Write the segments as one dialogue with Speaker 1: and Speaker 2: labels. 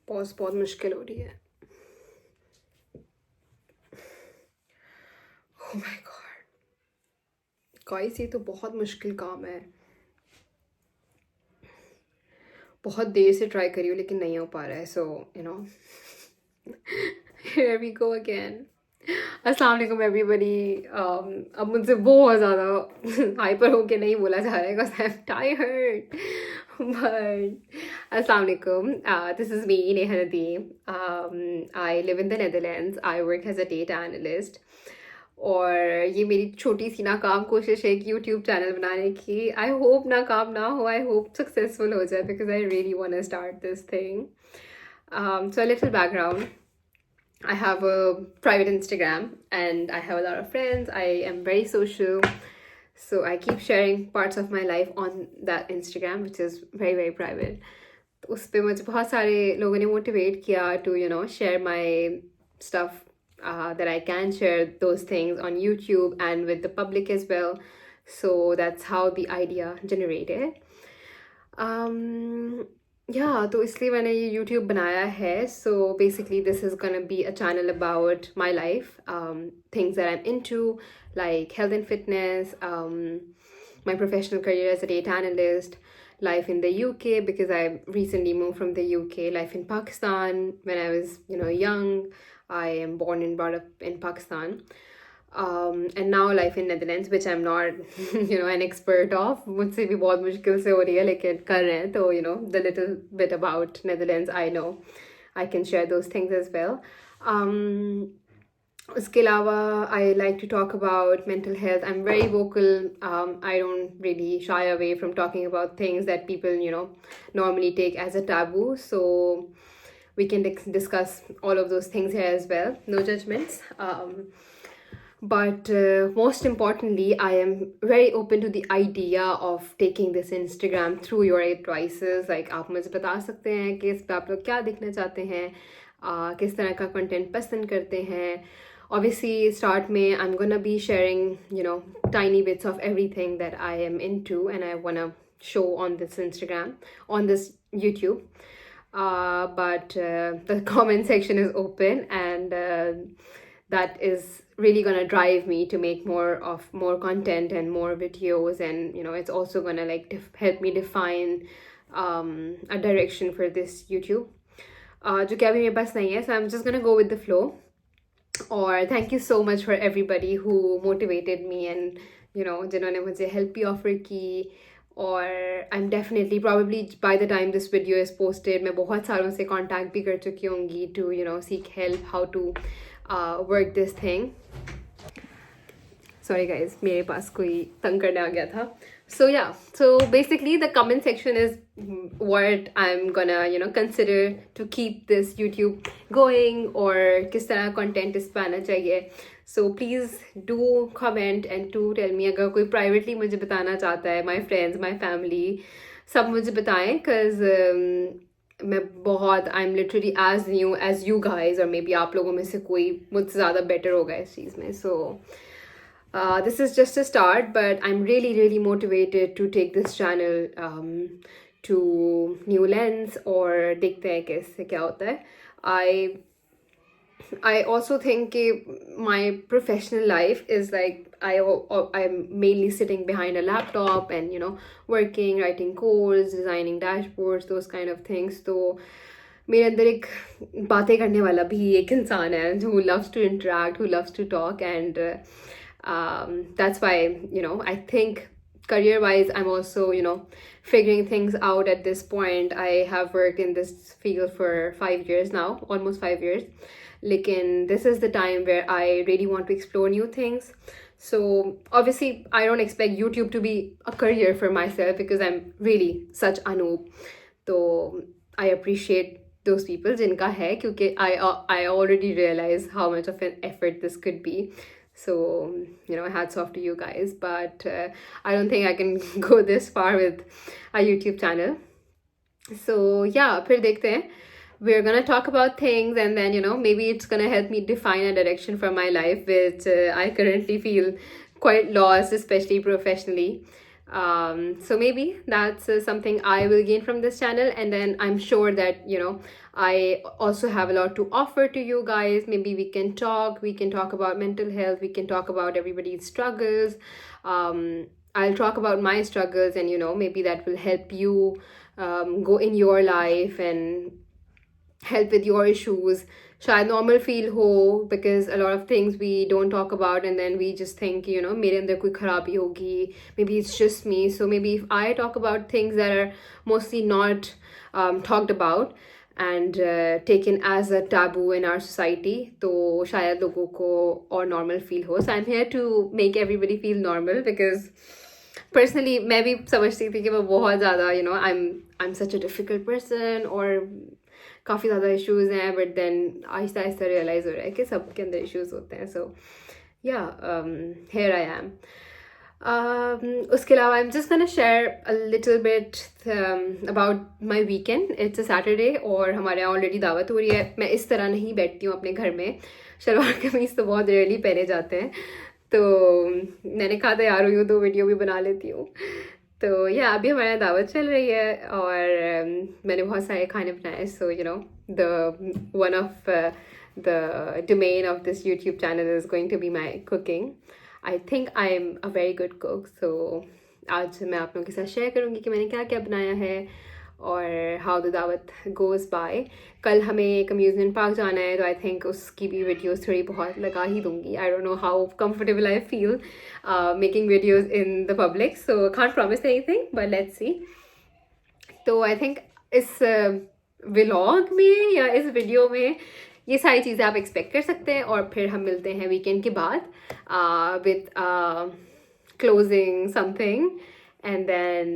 Speaker 1: Pause बहुत मुश्किल हो रही है. Oh my god. गाइस ये तो बहुत मुश्किल काम है. बहुत देर से ट्राई करी हूँ लेकिन नहीं हो पा रहा है. So you know here we go again. अस्सलाम वालेकुम एवरीबडी. अब मुझसे बहुत ज़्यादा हाइपर होके नहीं बोला जा रहा है because I am tired. But अस्सलाम वालेकुम. This is me Neha Nadeem. I live in the Netherlands. I work as a data analyst. और ये मेरी छोटी सी नाकाम कोशिश है कि यूट्यूब चैनल बनाने की. आई होप नाकाम ना हो. आई होप सक्सेसफुल हो जाए because I really want to start this thing. So a little background. I have a private Instagram and I have a lot of friends. I am very social. So I keep sharing parts of my life on that Instagram, which is very, very private. तो उस पे मुझे बहुत सारे लोगों ने motivate किया to, you know, share my stuff, that I can share those things on YouTube and with the public as well. So that's how the idea generated. Yeah, तो इसलिए मैंने ये YouTube बनाया है. So basically this is gonna be a channel about my life, things that I'm into, like health and fitness, my professional career as a data analyst, life in the UK because I recently moved from the UK, life in Pakistan when I was, you know, young. I am born and brought up in Pakistan. And now life in Netherlands, which I'm not, you know, an expert of. मुझसे भी बहुत मुश्किल से हो रही है लेकिन कर रहे हैं. तो you know, the little bit about Netherlands I know, I can share those things as well. उसके अलावा I like to talk about mental health. I'm very vocal. I don't really shy away from talking about things that people, you know, normally take as a taboo. So we can discuss all of those things here as well. No judgments. But most importantly, I am very open to the idea of taking this Instagram through your advices. Like आप मुझे बता सकते हैं कि इस पे आप लोग क्या देखना चाहते हैं, किस तरह का कंटेंट पसंद करते हैं. Obviously, start में I'm gonna be sharing, you know, tiny bits of everything that I am into and I wanna show on this Instagram, on this YouTube. But the comment section is open and that is really gonna drive me to make more content and more videos. And you know, it's also gonna like help me define a direction for this YouTube, जो कि अभी मेरे पास नहीं है. So I'm just gonna go with the flow. Or thank you so much for everybody who motivated me and you know जिन्होंने मुझे help भी offer की. और I'm definitely probably by the time this video is posted मैं बहुत सारों से contact भी कर चुकी होंगी to you know seek help how to work this thing. Sorry guys, मेरे पास कोई तंग करने आ गया था. So yeah, so basically the comment section is what I'm gonna, you know, consider to keep this YouTube going or किस तरह content इस पे आना चाहिए. So please do comment and do tell me अगर कोई privately मुझे बताना चाहता है, my friends, my family, सब मुझे बताएं cause मैं बहुत I'm literally as new as you guys or maybe आप लोगों में से कोई मुझसे ज़्यादा better होगा इस चीज़ में. So this is just a start, but I'm really, really motivated to take this channel to new lens or देखते हैं कैसे क्या होता है. I also think my professional life is like I'm mainly sitting behind a laptop and you know working, writing codes, designing dashboards, those kind of things. तो मेरे अंदर एक बातें करने वाला भी एक इंसान है who loves to interact, who loves to talk. And that's why you know I think career wise I'm also you know figuring things out at this point. I have worked in this field for 5 years now, almost 5 years. Lekin this is the time where I really want to explore new things. So obviously I don't expect YouTube to be a career for myself because I'm really such a noob. So I appreciate those people jinka hai kyunki I already realize how much of an effort this could be. So you know hats off to you guys, but I don't think I can go this far with a YouTube channel. So yeah, फिर देखते हैं. We're gonna talk about things and then you know maybe it's gonna help me define a direction for my life which I currently feel quite lost, especially professionally. So maybe that's something I will gain from this channel, and then I'm sure that I also have a lot to offer to you guys. Maybe we can talk about mental health, we can talk about everybody's struggles. I'll talk about my struggles, and maybe that will help you go in your life and help with your issues. शायद normal feel हो, because a lot of things we don't talk about, and then we just think मेरे अंदर कोई खराबी होगी, maybe it's just me. So maybe if I talk about things that are mostly not talked about and taken as a taboo in our society, तो शायद लोगों को और normal feel हो. So I'm here to make everybody feel normal, because personally मैं भी समझती थी कि मैं बहुत ज़्यादा I'm such a difficult person, और काफ़ी ज़्यादा इश्यूज़ हैं, but then Aahista Aahista realise हो रहा है कि सबके अंदर इश्यूज़ होते हैं. सो या हियर आई एम. उसके अलावा I am just gonna share a little bit about my weekend. It's a Saturday और हमारे यहाँ ऑलरेडी दावत हो रही है. मैं इस तरह नहीं बैठती हूँ अपने घर में. शलवार कमीज़ तो बहुत रेयरली पहने जाते हैं, तो मैंने कहा था यार यूँ 2 वीडियो भी बना लेती हूँ. तो या अभी हमारे यहाँ दावत चल रही है, और मैंने बहुत सारे खाने बनाए. So the one of the domain of this YouTube channel is going to be my cooking. I think I am a very good cook. So आज मैं आप लोगों के साथ शेयर करूँगी कि मैंने क्या क्या बनाया है और हाउ द दावत गोज़ बाय. कल हमें एक अम्यूज़मेंट पार्क जाना है, तो आई थिंक उसकी भी वीडियोस थोड़ी बहुत लगा ही दूँगी. I don't know how comfortable I feel making videos in the public, so can't promise anything, but let's see. तो आई थिंक इस व्लॉग में या इस वीडियो में ये सारी चीज़ें आप एक्सपेक्ट कर सकते हैं, और फिर हम मिलते हैं वीकेंड के बाद with closing something, and then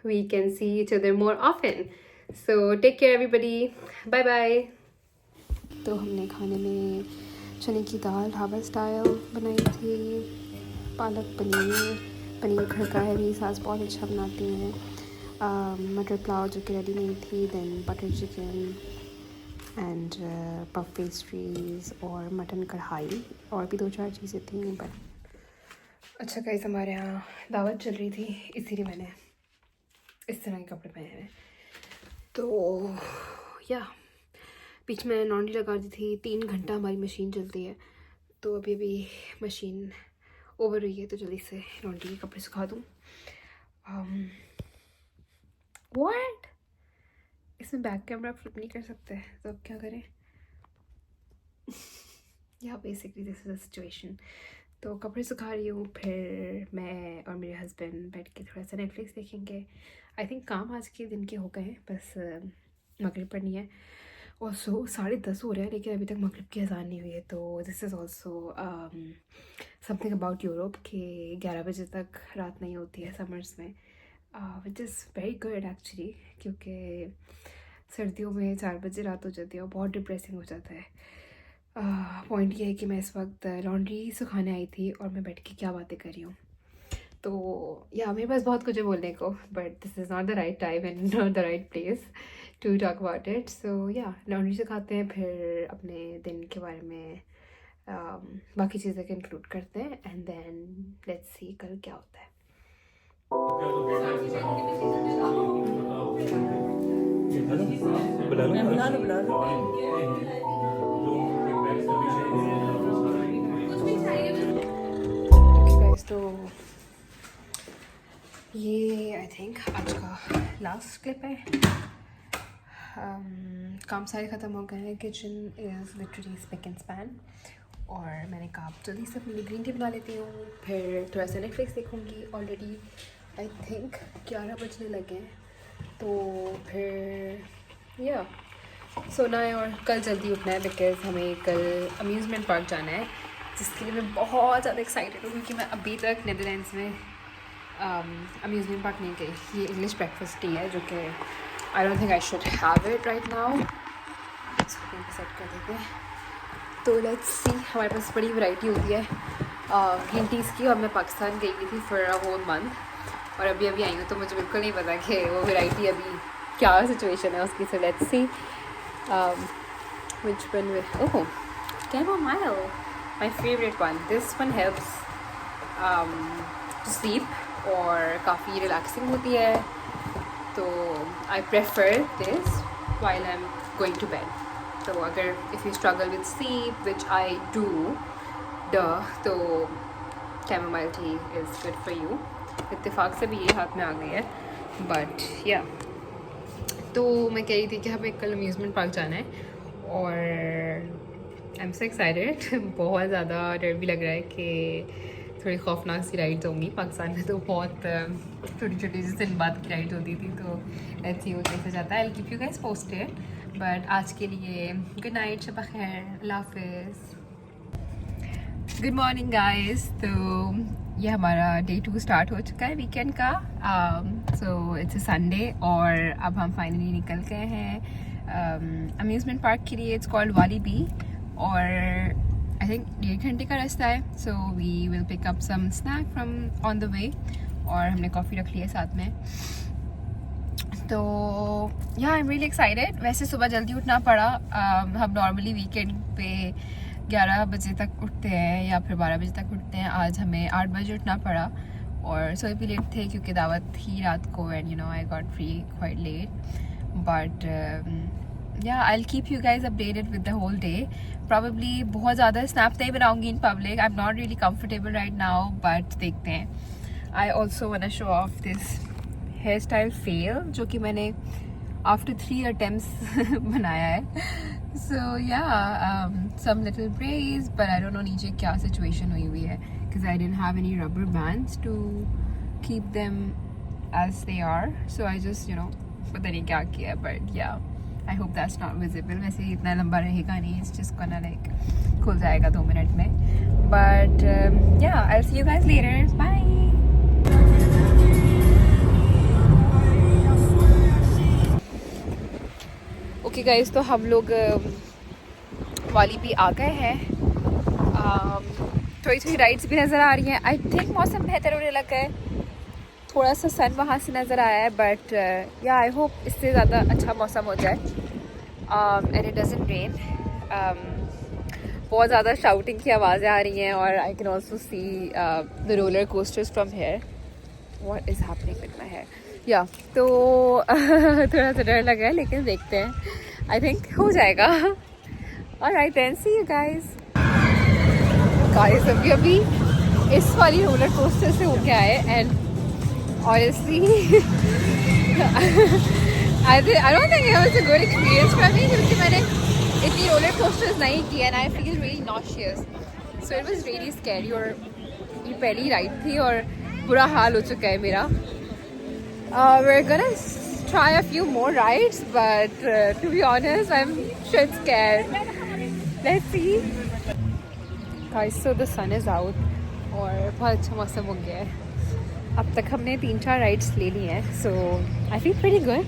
Speaker 1: we can see each other more often. So take care everybody, bye bye. तो हमने खाने में चने की दाल ढाबा स्टाइल बनाई थी, पालक पनीर खड़का है, मेरी सास बहुत अच्छा बनाती हैं. मटर पुलाव जो कि रेडी नहीं थी, then butter chicken and puff pastries और मटन कढ़ाई, और भी 2-4 चीज़ें थी. बट अच्छा गाइस, हमारे यहाँ दावत चल रही थी, इसीलिए मैंने इस तरह के कपड़े पहने हैं. तो या बीच में लॉन्ड्री लगा दी थी. 3 घंटा हमारी मशीन चलती है, तो अभी मशीन ओवर रही है, तो जल्दी से लॉन्ड्री के कपड़े सुखा दूँ. व्हाट, इसमें बैक कैमरा फ्लिप नहीं कर सकते, तो अब क्या करें. या basically this is a situation. तो कपड़े सुखा रही हूँ, फिर मैं और मेरे हस्बैंड बैठ के थोड़ा सा नेटफ्लिक्स देखेंगे. आई थिंक काम आज के दिन के हो गए हैं, बस मगरिब पढ़नी है. और 10:30 हो रहे हैं, लेकिन अभी तक मगरिब की अजान नहीं हुई है. तो this is also something about Europe के 11 बजे तक रात नहीं होती है समर्स में, which is very good actually, क्योंकि सर्दियों में 4 बजे रात हो जाती है और बहुत डिप्रेसिंग हो जाता है. पॉइंट ये है कि मैं इस वक्त लॉन्ड्री सुखाने आई थी और मैं बैठ के क्या बातें कर रही हूँ. तो या मेरे पास बहुत कुछ है बोलने को, but this is not the right time and not the right place to talk about it. So या लॉन्ड्री सुखाते हैं, फिर अपने दिन के बारे में बाकी चीज़ें इंक्लूड करते हैं, एंड देन लेट्स सी कल क्या होता है. तो ये आई थिंक आज का लास्ट क्लिप है. काम सारे ख़त्म हो गए हैं. Kitchen is literally spick and span, और मैंने कहा जल्दी से अपनी ग्रीन टी बना लेती हूँ, फिर थोड़ा सा नेटफ्लिक्स देखूँगी. ऑलरेडी आई थिंक 11 बजने लगे हैं, तो फिर या सोना है और कल जल्दी उठना है, बिकॉज हमें कल अम्यूज़मेंट पार्क जाना है, जिसके लिए मैं बहुत ज़्यादा एक्साइटेड हूँ, क्योंकि मैं अभी तक नीदरलैंड्स में अम्यूज़मेंट पार्क नहीं गई. ये इंग्लिश ब्रेकफास्ट टी है, जो कि आई don't think I should have it right now. इसको सेट कर देते हैं. तो लेट्स सी, हमारे पास बड़ी वैरायटी होती है ग्रीन टीज़ की, और मैं पाकिस्तान गई हुई थी फॉर अ होल मंथ, और अभी आई हूँ, तो मुझे बिल्कुल नहीं पता कि वो वैरायटी अभी क्या सिचुएशन है उसकी. So let's see which one will, oh, chamomile, my favorite one. This one helps to sleep और काफ़ी रिलैक्सिंग होती है, तो I prefer this while I am going to bed. तो अगर if you struggle with sleep which I do तो chamomile tea is good for you. इत्तेफाक से भी ये हाथ में आ गई है, बट या. तो मैं कह रही थी कि हमें कल अम्यूज़मेंट पार्क जाना है और आई एम सो एक्साइटेड. बहुत ज़्यादा डर भी लग रहा है कि थोड़ी खौफनाक सी राइड्स होंगी. पाकिस्तान में तो बहुत छोटी छोटी सी सिंबाद की राइड होती थी, तो लेट्स सी वो कैसे जाता है. आई will keep you guys posted. But आज के लिए गुड नाइट, शब खैर, अल्लाह हाफिज़. Good morning guys. तो ये हमारा डे 2 स्टार्ट हो चुका है वीकेंड का. सो इट्स अ संडे और अब हम फाइनली निकल गए हैं अम्यूज़मेंट पार्क के लिए. इट्स कॉल्ड वाली बी और आई थिंक 1.5 घंटे का रास्ता है. So we will pick up some snack from on the way और हमने कॉफ़ी रख ली है साथ में. तो या आई एम रियली एक्साइटेड. वैसे सुबह जल्दी उठना पड़ा. हम नॉर्मली वीकेंड पे 11 बजे तक उठते हैं या फिर 12 बजे तक उठते हैं. आज हमें 8 बजे उठना पड़ा और सोए भी लेट थे क्योंकि दावत थी रात को and you know I got free quite late. But yeah I will keep you guys updated with the whole day. Probably बहुत ज़्यादा स्नैप्स नहीं बनाऊंगी in public. I am not really comfortable right now, but देखते हैं. I also want to show off this hair style fail जो कि मैंने after 3 attempts बनाया है. So yeah, some little braids, but I don't know नीचे क्या situation हुई है because I didn't have any rubber bands to keep them as they are. So I just पता नहीं क्या किया, but yeah, I hope that's not visible. वैसे इतना लंबा रहेगा नहीं, it's just gonna like खुल जाएगा 2 मिनट में. But yeah, I'll see you guys later. Bye. Okay guys, तो हम लोग वाली भी आ गए हैं. थोड़ी थोड़ी राइड्स भी नज़र आ रही हैं. आई थिंक मौसम बेहतर होने लगा है. थोड़ा सा सन वहाँ से नज़र आया है, बट या आई होप इससे ज़्यादा अच्छा मौसम हो जाए एंड इट डजंट रेन. बहुत ज़्यादा शाउटिंग की आवाज़ें आ रही हैं और I can also see the roller coasters from here. What is happening with my hair. या तो थोड़ा सा डर लगा है, लेकिन देखते हैं. आई थिंक हो जाएगा. Alright then, see you guys. Guys अभी इस वाली रोलर कोस्टर से होके आए and honestly I don't think it was a good experience for me क्योंकि मैंने इतनी रोलर कोस्टर्स नहीं की and I feel really nauseous. So it was really scary और ये पहली राइड थी और बुरा हाल हो चुका है मेरा. We're gonna try a few more rides, but to be honest, I'm shit scared. Let's see. Guys, so the sun is out और बहुत अच्छा मौसम हो गया है. अब तक हमने 3-4 राइड्स ले ली हैं, so I feel pretty good.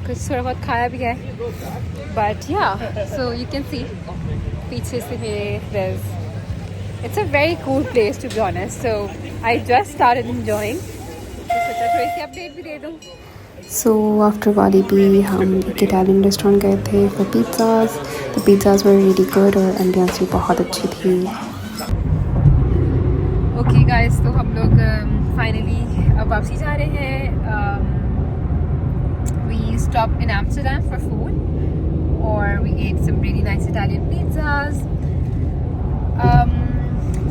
Speaker 1: कुछ थोड़ा बहुत खाया भी है. But yeah, so you can see पीछे से मेरे it's a very cool place to be honest. So I just started enjoying.
Speaker 2: So after Wali B, हम एक इटालियन रेस्टोरेंट गए थे for pizzas. The pizzas were really good और ambience भी बहुत अच्छी थी.
Speaker 1: Okay guys, तो हम लोग finally अब वापसी जा रहे हैं. We stopped in Amsterdam for food or we ate some really nice Italian pizzas.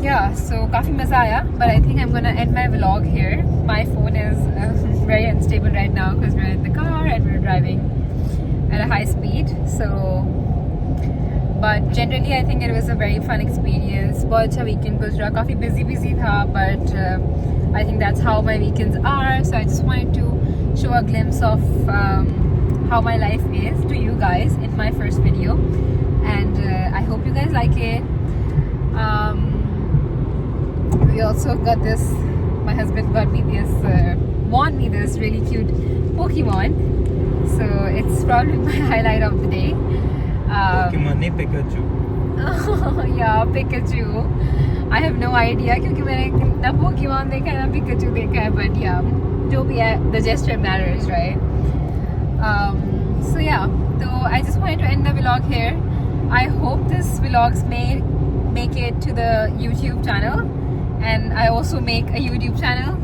Speaker 1: Yeah, so काफ़ी मज़ा आया, but I think I'm gonna end my vlog here. My phone is very unstable right now because we're in the car and we're driving at a high speed. So, but generally I think it was a very fun experience. बहुत अच्छा weekend गुजरा. काफ़ी busy था, but I think that's how my weekends are. So I just wanted to show a glimpse of how my life is to you guys in my first video, and I hope you guys like it. We also got this, my husband got me this, won me this really cute Pokemon. So it's probably my highlight of the day.
Speaker 3: Pokemon नहीं Pikachu.
Speaker 1: Yeah, Pikachu. I have no idea क्योंकि मैंने ना Pokemon देखा है ना Pikachu देखा है, but yeah, जो भी है, the gesture matters, right? So yeah, so I just wanted to end the vlog here. I hope this vlogs may make it to the YouTube channel, and I also make a YouTube channel.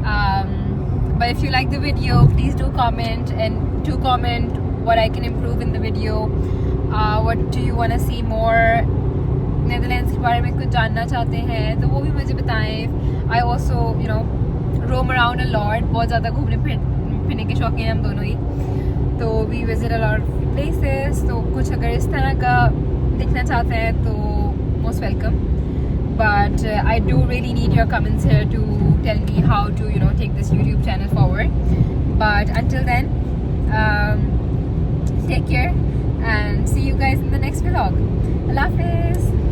Speaker 1: But if you like the video, please do comment, and do comment what I can improve in the video. What do you want to see more? Netherlands के बारे में कुछ जानना चाहते हैं तो वो भी मुझे बताएं. I also roam around a lot. बहुत ज़्यादा घूमने फिरने के शौकीन हम दोनों ही. तो we visit a lot of places. तो कुछ अगर इस तरह का देखना चाहते हैं तो most welcome. But I do really need your comments here to tell me how to take this YouTube channel forward. But until then, take care and see you guys in the next vlog. Allah Hafiz.